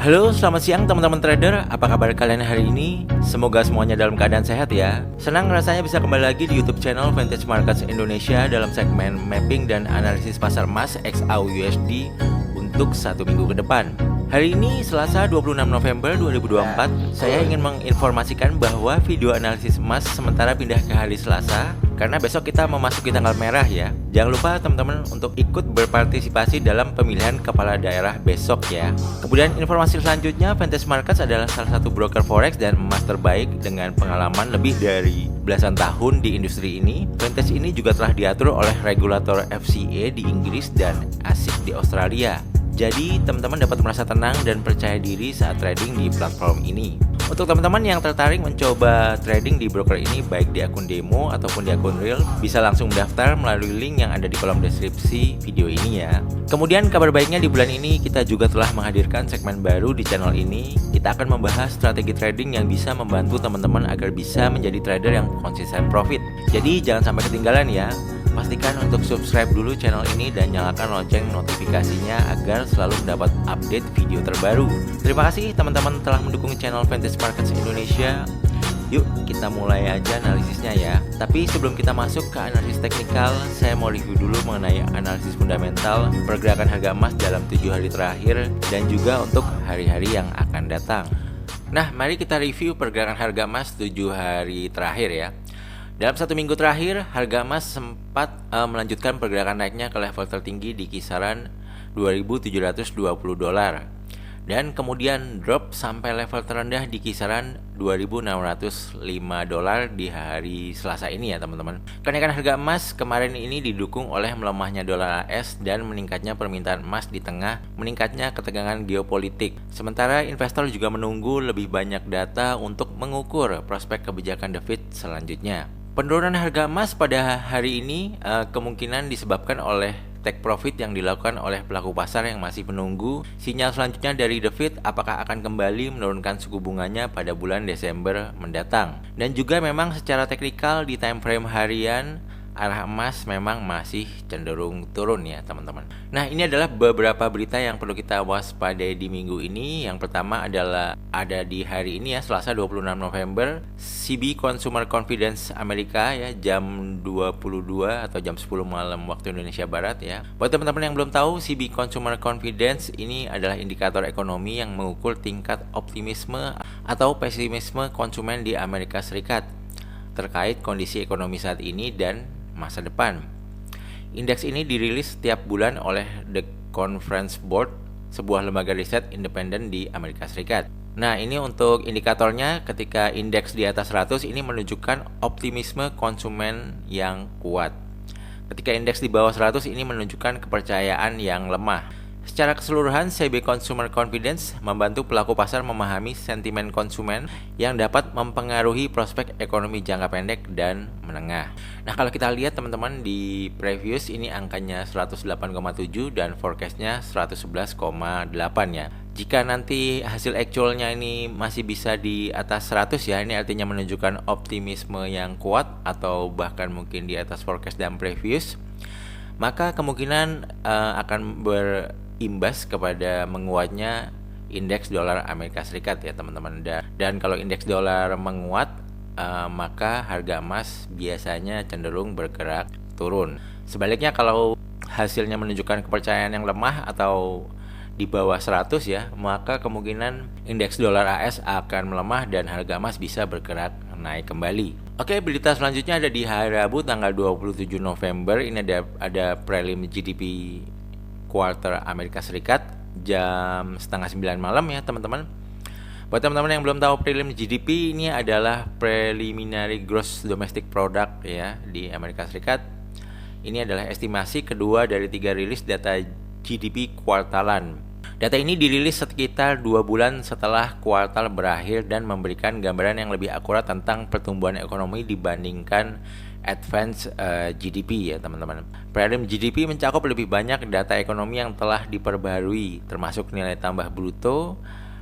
Halo, selamat siang teman-teman trader. Apa kabar kalian hari ini? Semoga semuanya dalam keadaan sehat ya. Senang rasanya bisa kembali lagi di YouTube channel Vantage Markets Indonesia dalam segmen mapping dan analisis pasar emas XAU/USD untuk 1 minggu ke depan. Hari ini Selasa 26 November 2024, saya ingin menginformasikan bahwa video analisis emas sementara pindah ke hari Selasa karena besok kita memasuki tanggal merah ya. Jangan lupa teman-teman untuk ikut berpartisipasi dalam pemilihan kepala daerah besok ya. Kemudian informasi selanjutnya, Vantage Markets adalah salah satu broker forex dan emas terbaik dengan pengalaman lebih dari belasan tahun di industri ini. Vantage ini juga telah diatur oleh regulator FCA di Inggris dan ASIC di Australia. Jadi teman-teman dapat merasa tenang dan percaya diri saat trading di platform ini. Untuk teman-teman yang tertarik mencoba trading di broker ini baik di akun demo ataupun di akun real, bisa langsung mendaftar melalui link yang ada di kolom deskripsi video ini ya. Kemudian kabar baiknya di bulan ini kita juga telah menghadirkan segmen baru di channel ini. Kita akan membahas strategi trading yang bisa membantu teman-teman agar bisa menjadi trader yang konsisten profit. Jadi jangan sampai ketinggalan ya. Pastikan untuk subscribe dulu channel ini dan nyalakan lonceng notifikasinya agar selalu mendapat update video terbaru. Terima kasih teman-teman telah mendukung channel Vantage Markets Indonesia. Yuk kita mulai aja analisisnya ya. Tapi sebelum kita masuk ke analisis teknikal, saya mau review dulu mengenai analisis fundamental pergerakan harga emas dalam 7 hari terakhir dan juga untuk hari-hari yang akan datang. Nah, mari kita review pergerakan harga emas 7 hari terakhir ya. Dalam 1 minggu terakhir, harga emas sempat melanjutkan pergerakan naiknya ke level tertinggi di kisaran $2.720 dan kemudian drop sampai level terendah di kisaran $2.605 di hari Selasa ini ya teman-teman. Kenaikan harga emas kemarin ini didukung oleh melemahnya dolar AS dan meningkatnya permintaan emas di tengah meningkatnya ketegangan geopolitik. Sementara investor juga menunggu lebih banyak data untuk mengukur prospek kebijakan The Fed selanjutnya. Penurunan harga emas pada hari ini kemungkinan disebabkan oleh take profit yang dilakukan oleh pelaku pasar yang masih menunggu sinyal selanjutnya dari The Fed apakah akan kembali menurunkan suku bunganya pada bulan Desember mendatang. Dan juga memang secara teknikal di time frame harian arah emas memang masih cenderung turun ya teman-teman. Nah, ini adalah beberapa berita yang perlu kita waspadai di minggu ini. Yang pertama adalah ada di hari ini ya, Selasa 26 November, CB Consumer Confidence Amerika ya, jam 22 atau jam 10 malam waktu Indonesia Barat ya. Buat teman-teman yang belum tahu, CB Consumer Confidence ini adalah indikator ekonomi yang mengukur tingkat optimisme atau pesimisme konsumen di Amerika Serikat terkait kondisi ekonomi saat ini dan masa depan. Indeks ini dirilis setiap bulan oleh The Conference Board, sebuah lembaga riset independen di Amerika Serikat. Nah, ini untuk indikatornya ketika indeks di atas 100 ini menunjukkan optimisme konsumen yang kuat. Ketika indeks di bawah 100 ini menunjukkan kepercayaan yang lemah. Secara keseluruhan, CB Consumer Confidence membantu pelaku pasar memahami sentimen konsumen yang dapat mempengaruhi prospek ekonomi jangka pendek dan menengah. Nah, kalau kita lihat teman-teman di previous ini angkanya 108,7 dan forecastnya 111,8 ya. Jika nanti hasil actualnya ini masih bisa di atas 100 ya, ini artinya menunjukkan optimisme yang kuat atau bahkan mungkin di atas forecast dan previous, maka kemungkinan akan berimbas kepada menguatnya indeks dolar Amerika Serikat ya teman-teman. Dan kalau indeks dolar menguat, maka harga emas biasanya cenderung bergerak turun. Sebaliknya kalau hasilnya menunjukkan kepercayaan yang lemah atau di bawah 100 ya, maka kemungkinan indeks dolar AS akan melemah dan harga emas bisa bergerak naik kembali. Oke, berita selanjutnya ada di hari Rabu tanggal 27 November. Ini ada prelim GDP quarter Amerika Serikat jam setengah 9 malam ya teman-teman. Buat teman-teman yang belum tahu prelim GDP, ini adalah preliminary gross domestic product ya di Amerika Serikat. Ini adalah estimasi kedua dari 3 rilis data GDP kuartalan. Data ini dirilis sekitar 2 bulan setelah kuartal berakhir dan memberikan gambaran yang lebih akurat tentang pertumbuhan ekonomi dibandingkan advance GDP ya teman-teman. Prelim GDP mencakup lebih banyak data ekonomi yang telah diperbarui, termasuk nilai tambah bruto.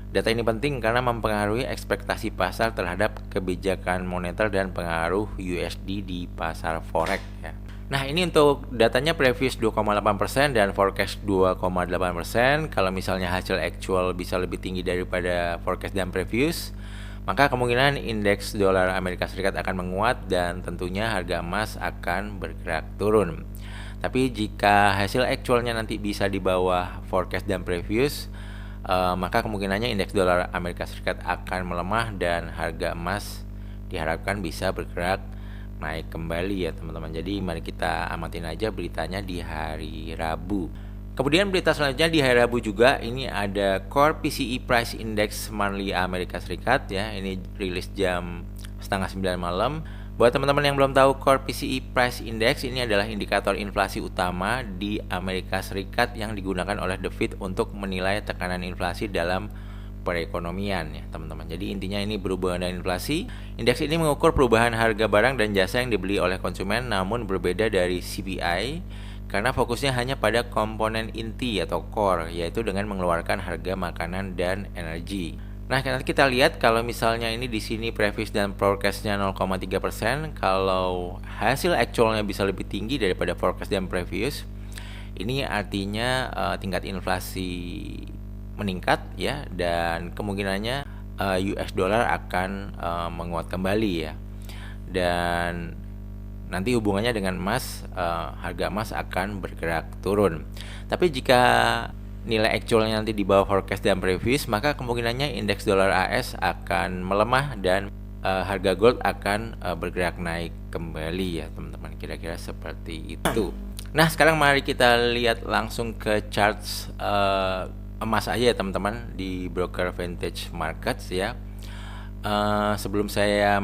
Data ini penting karena mempengaruhi ekspektasi pasar terhadap kebijakan moneter dan pengaruh USD di pasar forex ya. Nah, ini untuk datanya previous 2,8% dan forecast 2,8%. Kalau misalnya hasil actual bisa lebih tinggi daripada forecast dan previous, maka kemungkinan indeks dolar Amerika Serikat akan menguat dan tentunya harga emas akan bergerak turun. Tapi jika hasil actualnya nanti bisa di bawah forecast dan previous, maka kemungkinannya indeks dolar Amerika Serikat akan melemah dan harga emas diharapkan bisa bergerak naik kembali ya teman-teman. Jadi mari kita amatin aja beritanya di hari Rabu. Kemudian berita selanjutnya di hari Rabu juga, ini ada Core PCE Price Index monthly Amerika Serikat ya. Ini rilis jam setengah 9 malam. Buat teman-teman yang belum tahu, Core PCE Price Index ini adalah indikator inflasi utama di Amerika Serikat yang digunakan oleh The Fed untuk menilai tekanan inflasi dalam perekonomian ya teman-teman. Jadi intinya ini berhubungan dengan inflasi. Indeks ini mengukur perubahan harga barang dan jasa yang dibeli oleh konsumen, namun berbeda dari CPI karena fokusnya hanya pada komponen inti atau core, yaitu dengan mengeluarkan harga makanan dan energi. Nah, nanti kita lihat kalau misalnya ini di sini previous dan forecastnya 0,3%, kalau hasil actualnya bisa lebih tinggi daripada forecast dan previous, ini artinya tingkat inflasi meningkat ya, dan kemungkinannya US dollar akan menguat kembali ya. Dan nanti hubungannya dengan emas, harga emas akan bergerak turun. Tapi jika nilai actualnya nanti di bawah forecast dan previous, maka kemungkinannya indeks dolar AS akan melemah dan harga gold akan bergerak naik kembali ya teman-teman. Kira-kira seperti itu. Nah, sekarang mari kita lihat langsung ke charts emas aja ya teman-teman di broker Vintage Markets ya. Sebelum saya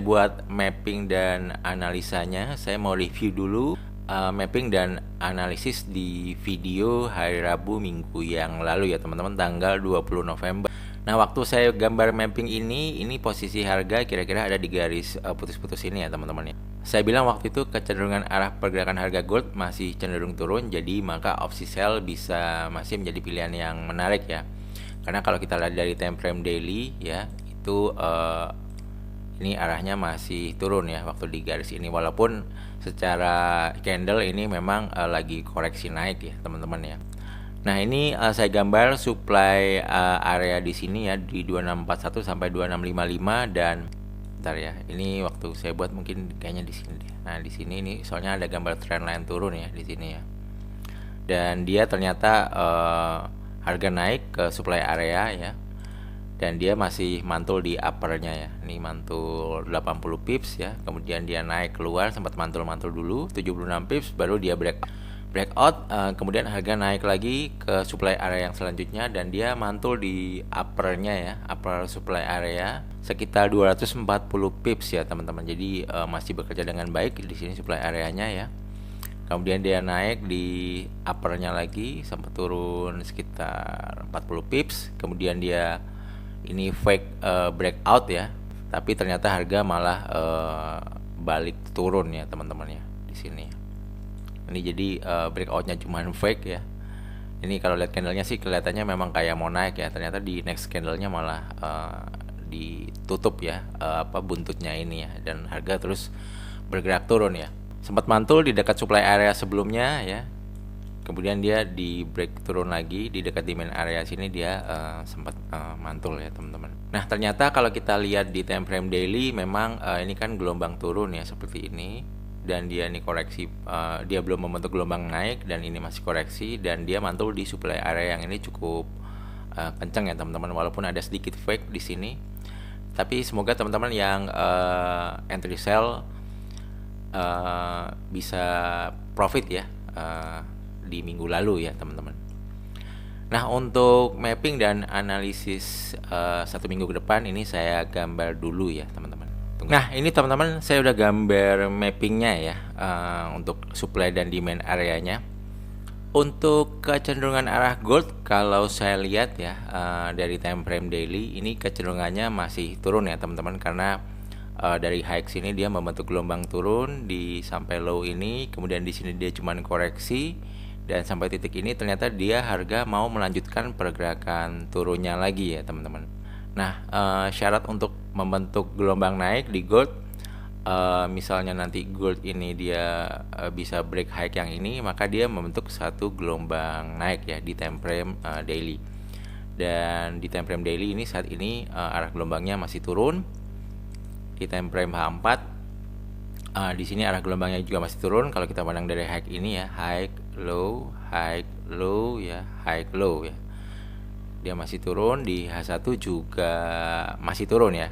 buat mapping dan analisanya, saya mau review dulu mapping dan analisis di video hari Rabu minggu yang lalu ya teman-teman, tanggal 20 November. Nah, waktu saya gambar mapping ini posisi harga kira-kira ada di garis putus-putus ini ya teman-teman ya. Saya bilang waktu itu kecenderungan arah pergerakan harga gold masih cenderung turun, jadi maka opsi sell bisa masih menjadi pilihan yang menarik ya. Karena kalau kita lihat dari time frame daily ya, itu ini arahnya masih turun ya waktu di garis ini, walaupun secara candle ini memang lagi koreksi naik ya teman-teman ya. Nah, ini saya gambar supply area di sini ya di 2641 sampai 2655, dan bentar ya. Ini waktu saya buat mungkin kayaknya di sini deh. Nah, di sini ini soalnya ada gambar trend line turun ya di sini ya. Dan dia ternyata harga naik ke supply area ya. Dan dia masih mantul di uppernya ya. Ini mantul 80 pips ya. Kemudian dia naik keluar, sempat mantul-mantul dulu 76 pips, baru dia breakout, kemudian harga naik lagi ke supply area yang selanjutnya dan dia mantul di uppernya ya, upper supply area sekitar 240 pips ya teman-teman. Jadi masih bekerja dengan baik di sini supply areanya ya. Kemudian dia naik di uppernya lagi sampai turun sekitar 40 pips, kemudian dia ini fake breakout ya, tapi ternyata harga malah balik turun ya teman-teman ya di sini. Ini jadi breakoutnya cuma fake ya. Ini kalau lihat candlenya sih kelihatannya memang kayak mau naik ya, ternyata di next candlenya malah ditutup ya buntutnya ini ya, dan harga terus bergerak turun ya. Sempat mantul di dekat supply area sebelumnya ya, kemudian dia di break turun lagi di dekat demand area sini, dia sempat mantul ya teman-teman. Nah, ternyata kalau kita lihat di time frame daily memang ini kan gelombang turun ya seperti ini. Dan dia ini koreksi, dia belum membentuk gelombang naik dan ini masih koreksi, dan dia mantul di supply area yang ini cukup kencang ya teman-teman, walaupun ada sedikit fake di sini. Tapi semoga teman-teman yang entry sell bisa profit ya di minggu lalu ya teman-teman. Nah, untuk mapping dan analisis 1 minggu ke depan ini saya gambar dulu ya teman-teman. Nah, ini teman-teman saya udah gambar mappingnya ya untuk supply dan demand areanya. Untuk kecenderungan arah gold, kalau saya lihat ya dari time frame daily ini kecenderungannya masih turun ya teman-teman, karena dari high sini dia membentuk gelombang turun di sampai low ini, kemudian di sini dia cuman koreksi, dan sampai titik ini ternyata dia harga mau melanjutkan pergerakan turunnya lagi ya teman-teman. Nah, syarat untuk membentuk gelombang naik di gold misalnya nanti gold ini dia bisa break high yang ini, maka dia membentuk satu gelombang naik ya di time frame daily. Dan di time frame daily ini saat ini arah gelombangnya masih turun. Di time frame H4 di sini arah gelombangnya juga masih turun. Kalau kita pandang dari high ini ya, high low ya, high low ya. Dia masih turun. Di H1 juga masih turun ya.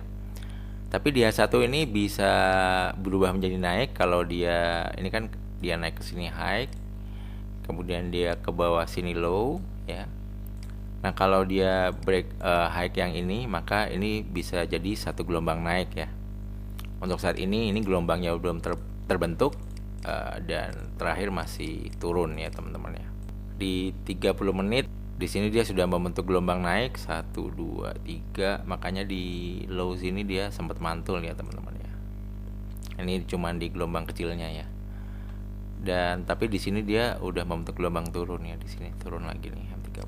Tapi di H1 ini bisa berubah menjadi naik kalau dia ini kan dia naik ke sini high, kemudian dia ke bawah sini low ya. Nah, kalau dia break high yang ini, maka ini bisa jadi satu gelombang naik ya. Untuk saat ini gelombangnya belum terbentuk dan terakhir masih turun ya teman-teman ya. Di 30 menit di sini dia sudah membentuk gelombang naik 1 2 3, makanya di low sini dia sempat mantul ya teman-teman ya. Ini cuman di gelombang kecilnya ya. Dan tapi di sini dia udah membentuk gelombang turun ya, di sini turun lagi nih M30.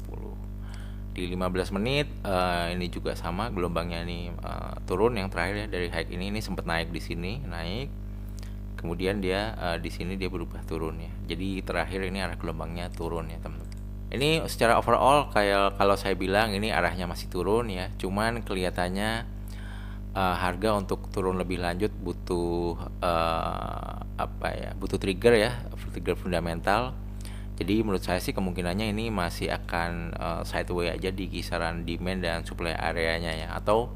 Di 15 menit ini juga sama gelombangnya nih turun yang terakhir ya dari high ini sempat naik di sini, naik. Kemudian dia di sini dia berubah turun ya. Jadi terakhir ini arah gelombangnya turun ya teman-teman. Ini secara overall kayak kalau saya bilang ini arahnya masih turun ya. Cuman kelihatannya harga untuk turun lebih lanjut butuh butuh trigger ya, trigger fundamental. Jadi menurut saya sih kemungkinannya ini masih akan sideways aja di kisaran demand dan supply areanya ya. Atau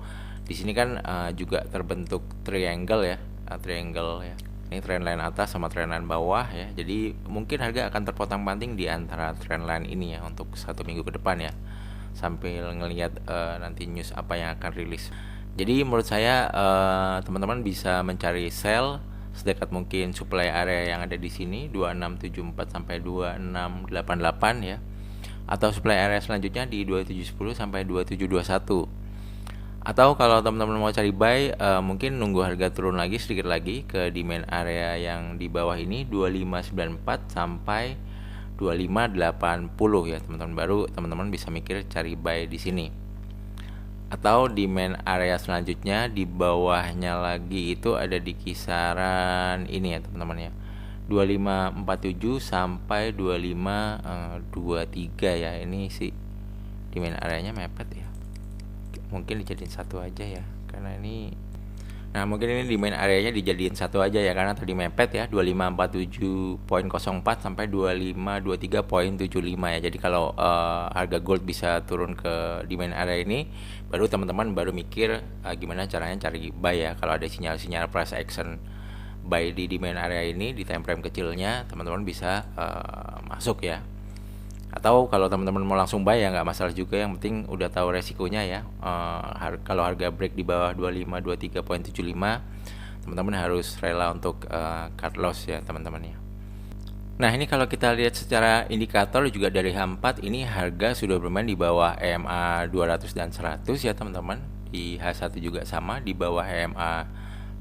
di sini kan juga terbentuk triangle ya, triangle ya. Ini trendline atas sama trendline bawah ya. Jadi mungkin harga akan terpotong-panting di antara trendline ini ya untuk 1 minggu ke depan ya. Sambil ngelihat nanti news apa yang akan rilis. Jadi menurut saya teman-teman bisa mencari sell sedekat mungkin supply area yang ada di sini 2674 sampai 2688 ya. Atau supply area selanjutnya di 2710 sampai 2721. Atau kalau teman-teman mau cari buy mungkin nunggu harga turun lagi sedikit lagi ke demand area yang di bawah ini 2594 sampai 2580 ya teman-teman, baru teman-teman bisa mikir cari buy di sini. Atau demand area selanjutnya di bawahnya lagi itu ada di kisaran ini ya teman-teman ya, 2547 sampai 2523 ya. Ini sih demand areanya mepet ya, mungkin dijadiin satu aja ya karena ini. Nah mungkin ini demand areanya dijadiin satu aja ya karena tadi mepet ya 2547.04 sampai 2523.75 ya. Jadi kalau harga gold bisa turun ke demand area ini, baru teman-teman baru mikir gimana caranya cari buy ya. Kalau ada sinyal-sinyal price action buy di demand area ini di time frame kecilnya, teman-teman bisa masuk ya. Atau kalau teman-teman mau langsung buy ya nggak masalah juga, yang penting udah tahu resikonya ya. Kalau harga break di bawah 2523.75, teman-teman harus rela untuk cut loss ya teman-teman ya. Nah ini kalau kita lihat secara indikator juga dari H4 ini harga sudah bermain di bawah EMA 200 dan 100 ya teman-teman. Di H1 juga sama di bawah EMA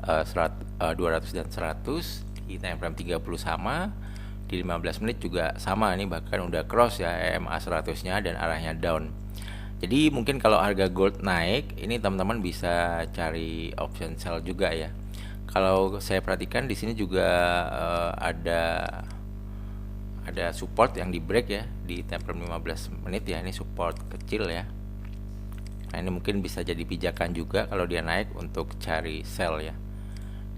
200 dan 100. Di time frame 30 sama. Di 15 menit juga sama nih, bahkan udah cross ya EMA 100-nya dan arahnya down. Jadi mungkin kalau harga gold naik, ini teman-teman bisa cari option sell juga ya. Kalau saya perhatikan di sini juga ada support yang di break ya di time frame 15 menit ya. Ini support kecil ya. Nah, ini mungkin bisa jadi pijakan juga kalau dia naik untuk cari sell ya.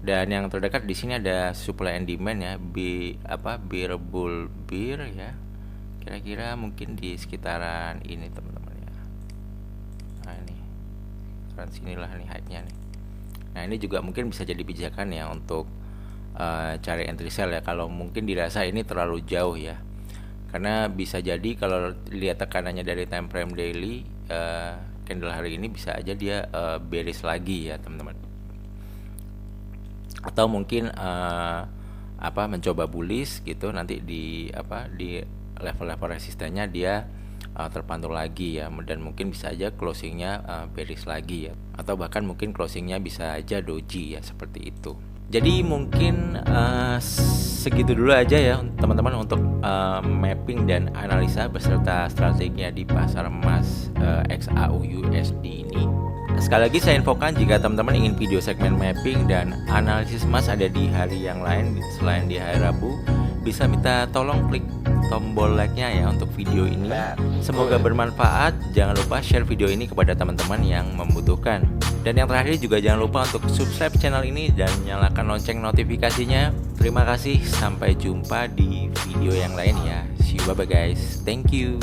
Dan yang terdekat di sini ada supply and demand ya, bear bull bear ya. Kira-kira mungkin di sekitaran ini teman-teman ya. Nah ini, sekitaran sinilah nih high-nya nih. Nah ini juga mungkin bisa jadi pijakan ya untuk cari entry sell ya. Kalau mungkin dirasa ini terlalu jauh ya. Karena bisa jadi kalau lihat tekanannya dari time frame daily, candle hari ini bisa aja dia bearish lagi ya teman-teman. Atau mungkin mencoba bullish gitu, nanti di level-level resistennya dia terpantul lagi ya, dan mungkin bisa aja closingnya bearish lagi ya, atau bahkan mungkin closingnya bisa aja doji ya, seperti itu. Jadi mungkin segitu dulu aja ya teman-teman untuk mapping dan analisa beserta strateginya di pasar emas XAU USD ini. Sekali lagi saya infokan, jika teman-teman ingin video segmen mapping dan analisis emas ada di hari yang lain selain di hari Rabu, bisa minta tolong klik tombol like-nya ya untuk video ini. Semoga bermanfaat. Jangan lupa share video ini kepada teman-teman yang membutuhkan. Dan yang terakhir juga jangan lupa untuk subscribe channel ini dan nyalakan lonceng notifikasinya. Terima kasih, sampai jumpa di video yang lain ya. See you, bye bye guys. Thank you.